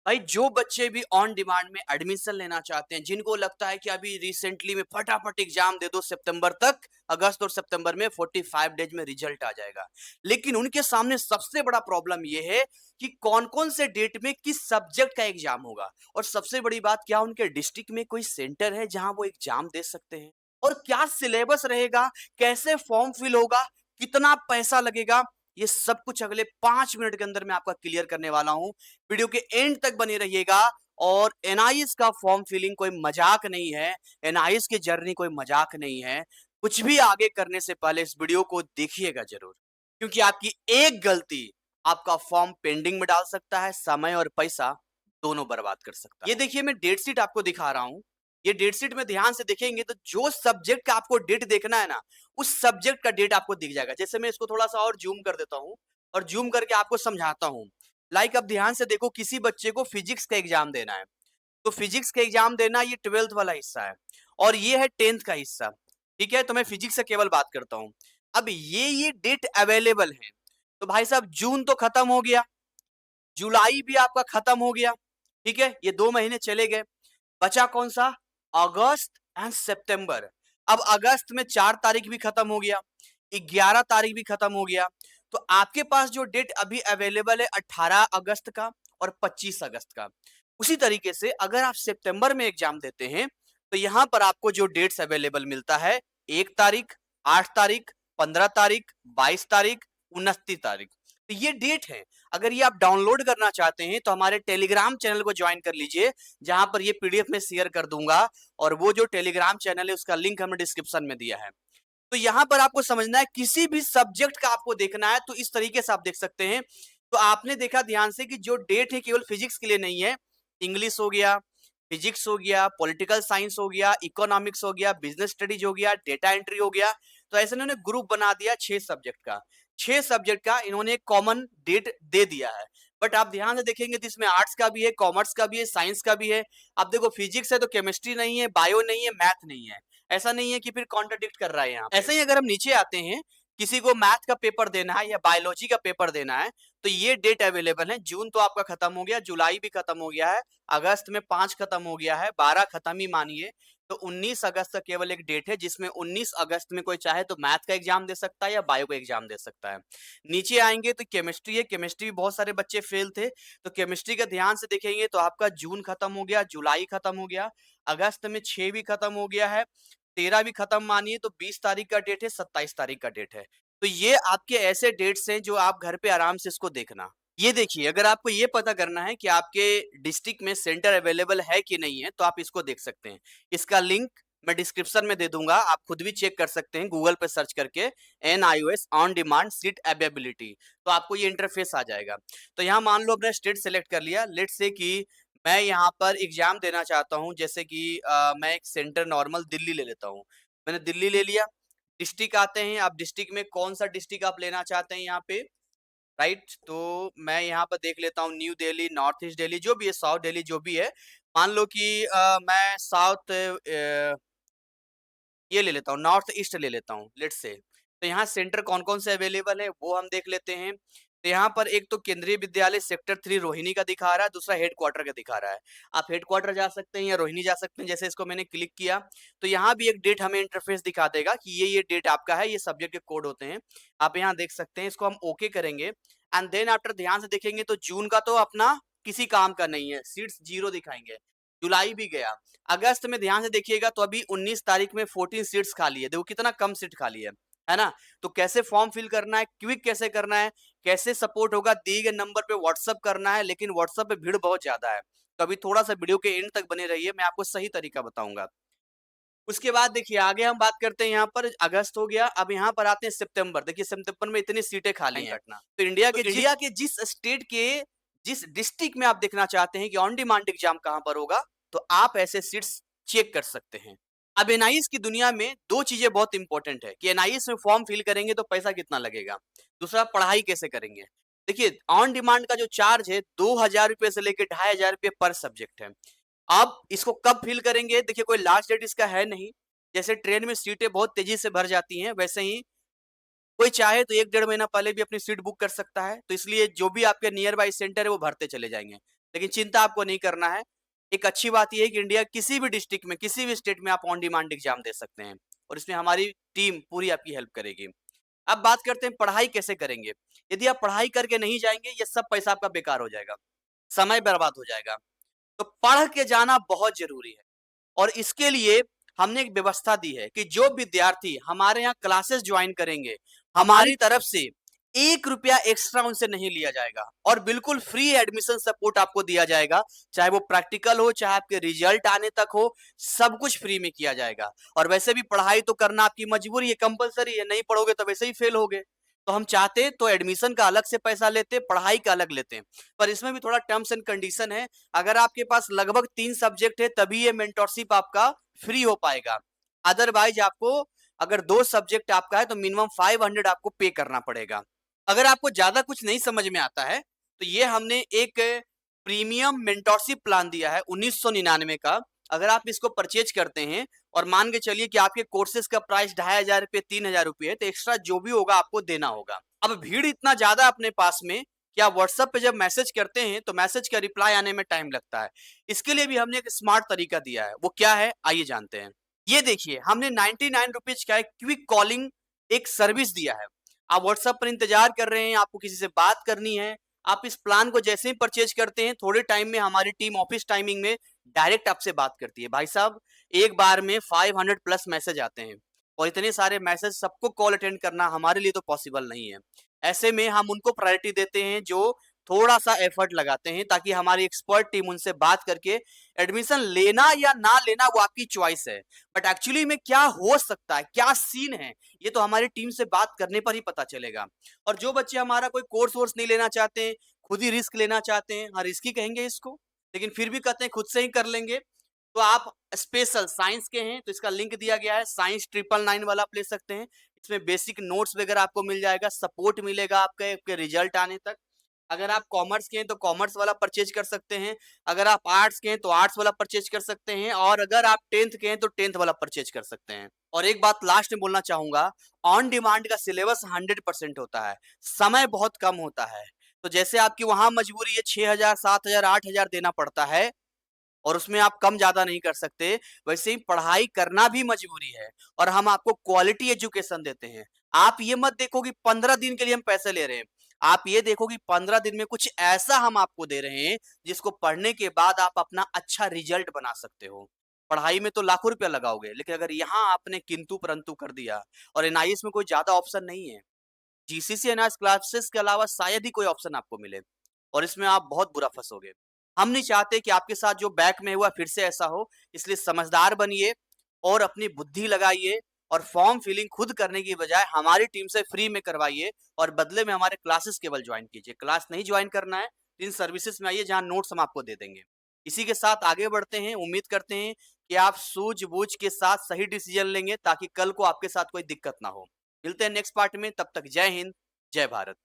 भाई जो बच्चे भी ऑन डिमांड में एडमिशन लेना चाहते हैं, जिनको लगता है कि अभी रिसेंटली में फटाफट एग्जाम दे दो सितंबर तक, अगस्त और सितंबर में 45 डेज में रिजल्ट आ जाएगा। लेकिन उनके सामने सबसे बड़ा प्रॉब्लम ये है कि कौन-कौन से डेट में किस सब्जेक्ट का एग्जाम होगा और सबसे बड़ी बात क्या उनके डिस्ट्रिक्ट में कोई सेंटर है जहां वो एग्जाम दे सकते हैं और क्या सिलेबस रहेगा, कैसे फॉर्म फिल होगा, कितना पैसा लगेगा, ये सब कुछ अगले 5 मिनट के अंदर मैं आपका क्लियर करने वाला हूं। वीडियो के एंड तक बने रहिएगा और एनआईएस का फॉर्म फिलिंग कोई मजाक नहीं है। एनआईएस की जर्नी कोई मजाक नहीं है। कुछ भी आगे करने से पहले इस वीडियो को देखिएगा जरूर, क्योंकि आपकी एक गलती आपका फॉर्म पेंडिंग में डाल सकता है, समय और पैसा दोनों बर्बाद कर सकता है। ये देखिए मैं डेट शीट आपको दिखा रहा हूं। ये डेट शीट में ध्यान से देखेंगे तो जो सब्जेक्ट का आपको डेट देखना है ना, उस सब्जेक्ट का डेट आपको दिख जाएगा। जैसे मैं इसको थोड़ा सा और जूम कर देता हूं और जूम करके आपको समझाता हूं। लाइक अब ध्यान से देखो, किसी बच्चे को फिजिक्स का एग्जाम देना है, तो फिजिक्स का एग्जाम देना ये 12th वाला हिस्सा है और ये है 10th का हिस्सा। ठीक है, तो मैं फिजिक्स से केवल बात करता हूं। अब ये डेट अवेलेबल है, तो भाई साहब जून तो खत्म हो गया, जुलाई भी आपका खत्म हो गया। ठीक है, ये 2 महीने चले गए, बचा कौन सा? अगस्त एंड सितंबर। अब अगस्त में 4 तारीख भी खत्म हो गया, 11 तारीख भी खत्म हो गया। तो आपके पास जो डेट अभी अवेलेबल है 18 अगस्त का और 25 अगस्त का। उसी तरीके से अगर आप सितंबर में एग्जाम देते हैं तो यहां पर आपको जो डेट्स अवेलेबल मिलता है 1 तारीख, 8 तारीख, 15 तारीख, 22 तारीख, 29 तारीख। तो ये डेट है। अगर ये आप डाउनलोड करना चाहते हैं तो हमारे टेलीग्राम चैनल को ज्वाइन कर लीजिए, जहां पर ये पीडीएफ में शेयर कर दूंगा और वो जो टेलीग्राम चैनल है उसका लिंक हमने डिस्क्रिप्शन में दिया है। तो यहां पर आपको समझना है, किसी भी सब्जेक्ट का आपको देखना है तो इस तरीके से आप देख सकते हैं। तो आपने देखा ध्यान से कि जो डेट है केवल फिजिक्स के लिए नहीं है, इंग्लिश हो गया, फिजिक्स हो गया, पॉलिटिकल साइंस हो गया, इकोनॉमिक्स हो गया, बिजनेस स्टडीज हो गया, डेटा एंट्री हो गया। तो ऐसे इन्होंने ग्रुप बना दिया 6 सब्जेक्ट का। 6 सब्जेक्ट का इन्होंने एक कॉमन डेट दे दिया है। बट आप ध्यान से देखेंगे तो इसमें आर्ट्स का भी है, कॉमर्स का भी है, साइंस का भी है। आप देखो फिजिक्स है तो केमिस्ट्री नहीं है, बायो नहीं है, मैथ नहीं है। ऐसा नहीं है कि फिर कॉन्ट्रडिक्ट कर रहा है यहाँ पे। ऐसे ही अगर हम नीचे आते हैं, किसी को मैथ का पेपर देना है या बायोलॉजी का पेपर देना है, तो ये डेट अवेलेबल है। जून तो आपका खत्म हो गया, जुलाई भी खत्म हो गया है, अगस्त में 5 खत्म हो गया है, 12 खत्म ही मानिए। तो 19 अगस्त का केवल एक डेट है जिसमें 19 अगस्त में कोई चाहे तो मैथ का एग्जाम दे सकता है या बायो का एग्जाम दे सकता है। नीचे आएंगे तो केमिस्ट्री है, केमिस्ट्री भी बहुत सारे बच्चे फेल थे, तो केमिस्ट्री का ध्यान से देखेंगे तो आपका जून खत्म हो गया, जुलाई खत्म हो गया, अगस्त में 6 भी खत्म हो गया है, 13 भी खत्म मानिए, तो 20 तारीख का डेट है, 27 तारीख का डेट है। तो ये आपके ऐसे डेट्स हैं जो आप घर पे आराम से इसको देखना। ये देखिए, अगर आपको ये पता करना है कि आपके डिस्ट्रिक्ट में सेंटर अवेलेबल है कि नहीं है, तो आप इसको देख सकते हैं। इसका लिंक मैं डिस्क्रिप्शन में दे दूंगा, आप खुद भी चेक कर सकते हैं गूगल पे सर्च करके, NIOS on demand seat availability. तो आपको ये इंटरफेस आ जाएगा। तो यहाँ मान लो अपने स्टेट सेलेक्ट कर लिया, लेट्स से कि मैं यहाँ पर एग्जाम देना चाहता हूँ, जैसे कि मैं एक सेंटर नॉर्मल दिल्ली ले लेता हूँ। मैंने दिल्ली ले लिया। डिस्ट्रिक्ट आते हैं, आप डिस्ट्रिक्ट में कौन सा डिस्ट्रिक्ट आप लेना चाहते हैं यहाँ पे, राइट? तो मैं यहाँ पर देख लेता हूँ new Delhi, north east Delhi, जो भी है, साउथ दिल्ली जो भी है। मान लो कि मैं साउथ ये ले लेता हूँ, नॉर्थ ईस्ट ले लेता हूँ, लेट्स से। तो यहाँ सेंटर कौन-कौन से अवेलेबल है वो हम देख लेते हैं। तो यहाँ पर एक तो केंद्रीय विद्यालय सेक्टर 3 रोहिणी का दिखा रहा है, दूसरा हेडक्वार्टर का दिखा रहा है। आप हेडक्वार्टर जा सकते हैं या रोहिणी जा सकते हैं। जैसे इसको मैंने क्लिक किया तो यहाँ भी एक डेट हमें इंटरफेस दिखा देगा कि ये डेट आपका है, ये सब्जेक्ट के कोड होते हैं। आप यहाँ देख सकते हैं, इसको हम ओके करेंगे एंड देन आफ्टर ध्यान से देखेंगे तो जून का तो अपना किसी काम का नहीं है, सीट्स 0 दिखाएंगे। जुलाई भी गया। अगस्त में ध्यान से देखिएगा तो अभी 19 तारीख में 14 सीट्स खाली है। देखो कितना कम सीट खाली है ना? तो कैसे फॉर्म फिल करना है, क्विक कैसे करना है, कैसे सपोर्ट होगा, दिए गए नंबर पे व्हाट्सएप करना है, लेकिन व्हाट्सएप पे भीड़ बहुत ज्यादा है। तो अभी थोड़ा सा वीडियो के एंड तक बने रहिए, मैं आपको सही तरीका बताऊंगा। उसके बाद देखिए आगे हम बात करते हैं, यहाँ पर अगस्त हो गया, अब यहाँ पर आते हैं सितंबर। देखिए सितंबर में इतनी सीटें खाली हैं। तो इंडिया के जिस स्टेट के जिस डिस्ट्रिक्ट में आप देखना चाहते हैं कि ऑन डिमांड एग्जाम कहाँ पर होगा, तो आप ऐसे सीट्स चेक कर सकते हैं। अब एनआईएस की दुनिया में दो चीजें बहुत इंपॉर्टेंट है कि एनआईएस में फॉर्म फिल करेंगे तो पैसा कितना लगेगा, दूसरा पढ़ाई कैसे करेंगे। देखिए ऑन डिमांड का जो चार्ज है 2,000 रुपए से लेकर 2,500 रुपए पर सब्जेक्ट है। अब इसको कब फिल करेंगे, देखिए कोई लास्ट डेट इसका है नहीं। जैसे ट्रेन में सीटें बहुत तेजी से भर जाती हैं, वैसे ही कोई चाहे तो 1 डेढ़ महीना पहले भी अपनी सीट बुक कर सकता है। तो इसलिए जो भी आपके नियर बाई सेंटर है वो भरते चले जाएंगे। लेकिन चिंता आपको नहीं करना है। एक अच्छी बात ये है कि इंडिया किसी भी डिस्ट्रिक्ट में, किसी भी स्टेट में आप ऑन डिमांड एग्ज़ाम दे सकते हैं और इसमें हमारी टीम पूरी आपकी हेल्प करेगी। अब बात करते हैं पढ़ाई कैसे करेंगे? यदि आप पढ़ाई करके नहीं जाएँगे, ये सब पैसा आपका बेकार हो जाएगा, समय बर्बाद हो जाएगा। तो पढ़ के जाना बहुत ज़रूरी है और इसके लिए हमने एक व्यवस्था दी है कि जो विद्यार्थी हमारे यहाँ क्लासेस ज्वाइन करेंगे, हमारी तरफ से ₹1 एक्स्ट्रा उनसे नहीं लिया जाएगा और बिल्कुल फ्री एडमिशन सपोर्ट आपको दिया जाएगा। चाहे वो प्रैक्टिकल हो, चाहे आपके रिजल्ट आने तक हो, सब कुछ फ्री में किया जाएगा। और वैसे भी पढ़ाई तो करना आपकी मजबूरी है, कंपल्सरी है, नहीं पढ़ोगे तो वैसे ही फेल होगे। तो हम चाहते तो एडमिशन का अलग से पैसा लेते, पढ़ाई का अलग लेते। पर इसमें भी थोड़ा टर्म्स एंड कंडीशन है। अगर आपके पास लगभग 3 सब्जेक्ट है तभी ये मेंटरशिप आपका फ्री हो पाएगा। अदरवाइज़ आपको अगर 2 सब्जेक्ट आपका है तो मिनिमम 500 आपको पे करना पड़ेगा। अगर आपको ज़्यादा कुछ नहीं समझ में आता है, तो ये हमने एक प्रीमियम मेंटरशिप प्लान दिया है 1999 का। अगर आप इसको परचेज़ करते हैं और मान के चलिए कि आपके कोर्सेज़ का प्राइस ₹2500 ₹3000 है, तो एक्स्ट्रा जो भी होगा आपको देना होगा। अब भीड़ इतना ज़्यादा अपने पास में कि आप व्हाट्सएप पे जब मैसेज करते हैं, तो मैसेज का रिप्लाई आने में टाइम लगता है। इसके लिए भी हमने एक स्मार्ट तरीका दिया है। वो क्या है? आइए जानते हैं। ये देखिए, हमने ₹99 का एक क्विक कॉलिंग एक सर्विस दिया है। आप व्हाट्सएप पर इंतज़ार कर रहे हैं, आपको किसी से बात करनी है, आप इस प्लान को जैसे ही परचेज़ करते हैं, थोड़े टाइम में हमारी टीम ऑफ़िस टाइमिंग में डायरेक्ट आपसे बात करती है। भाई साहब, एक बार में 500 प्लस मैसेज आते हैं और इतने सारे मैसेज सबको कॉल अटेंड करना हमारे लिए तो पॉसिबल नहीं है। ऐसे में हम उनको प्रायोरिटी देते हैं जो थोड़ा-सा एफर्ट लगाते हैं ताकि हमारी एक्सपर्ट टीम उनसे बात करके एडमिशन लेना या ना लेना वो आपकी चॉइस है। बट एक्चुअली में क्या हो सकता है, क्या सीन है, ये तो हमारी टीम से बात करने पर ही पता चलेगा। और जो बच्चे हमारा कोई कोर्स-वोर्स नहीं लेना चाहते हैं, खुद ही रिस्क लेना चाहते हैं, हाँ, रिस्क ही कहेंगे इसको, लेकिन फिर भी कहते हैं खुद से ही कर लेंगे, तो आप स्पेशल साइंस के हैं तो इसका लिंक दिया गया है, साइंस 999 वाला आप ले सकते हैं। इसमें बेसिक नोट्स वगैरह आपको मिल जाएगा, सपोर्ट मिलेगा आपके रिजल्ट आने तक। अगर आप कॉमर्स के हैं तो कॉमर्स वाला परचेज कर सकते हैं, अगर आप आर्ट्स के हैं तो आर्ट्स वाला परचेज कर सकते हैं और अगर आप 10th के हैं तो 10th वाला परचेज कर सकते हैं। और एक बात लास्ट में बोलना चाहूँगा, ऑन डिमांड का सिलेबस 100% होता है, समय बहुत कम होता है। तो जैसे आपकी वहाँ मजबूरी है 6000, 7000, 8000 देना पड़ता है और उसमें आप कम ज़्यादा नहीं कर सकते, वैसे ही पढ़ाई करना भी मजबूरी है और हम आपको क्वालिटी एजुकेशन देते हैं। आप ये मत देखो कि 15 दिन के लिए हम पैसे ले रहे हैं, आप ये देखो कि 15 दिन में कुछ ऐसा हम आपको दे रहे हैं, जिसको पढ़ने के बाद आप अपना अच्छा रिजल्ट बना सकते हो। पढ़ाई में तो लाखों रुपया लगाओगे, लेकिन अगर यहाँ आपने किंतु-परंतु कर दिया और एनआईएस में कोई ज़्यादा ऑप्शन नहीं है, जीसीसी एनआईएस क्लासेस के अलावा शायद ही कोई ऑप्शन आपको मिले और इसमें आप बहुत बुरा फँसोगे। हम नहीं चाहते कि आपके साथ जो बैक में हुआ फिर से ऐसा हो, इसलिए समझदार बनिए और अपनी बुद्धि लगाइए और फॉर्म फिलिंग खुद करने की बजाय हमारी टीम से फ्री में करवाइए और बदले में हमारे क्लासेस केवल ज्वाइन कीजिए। क्लास नहीं ज्वाइन करना है, इन सर्विसेज में आइए जहाँ नोट्स हम आपको दे देंगे। इसी के साथ आगे बढ़ते हैं, उम्मीद करते हैं कि आप सूझ-बूझ के साथ सही डिसीजन लेंगे ताकि कल को आपके साथ कोई दिक्कत ना हो। मिलते हैं नेक्स्ट पार्ट में, तब तक जय हिंद, जय भारत।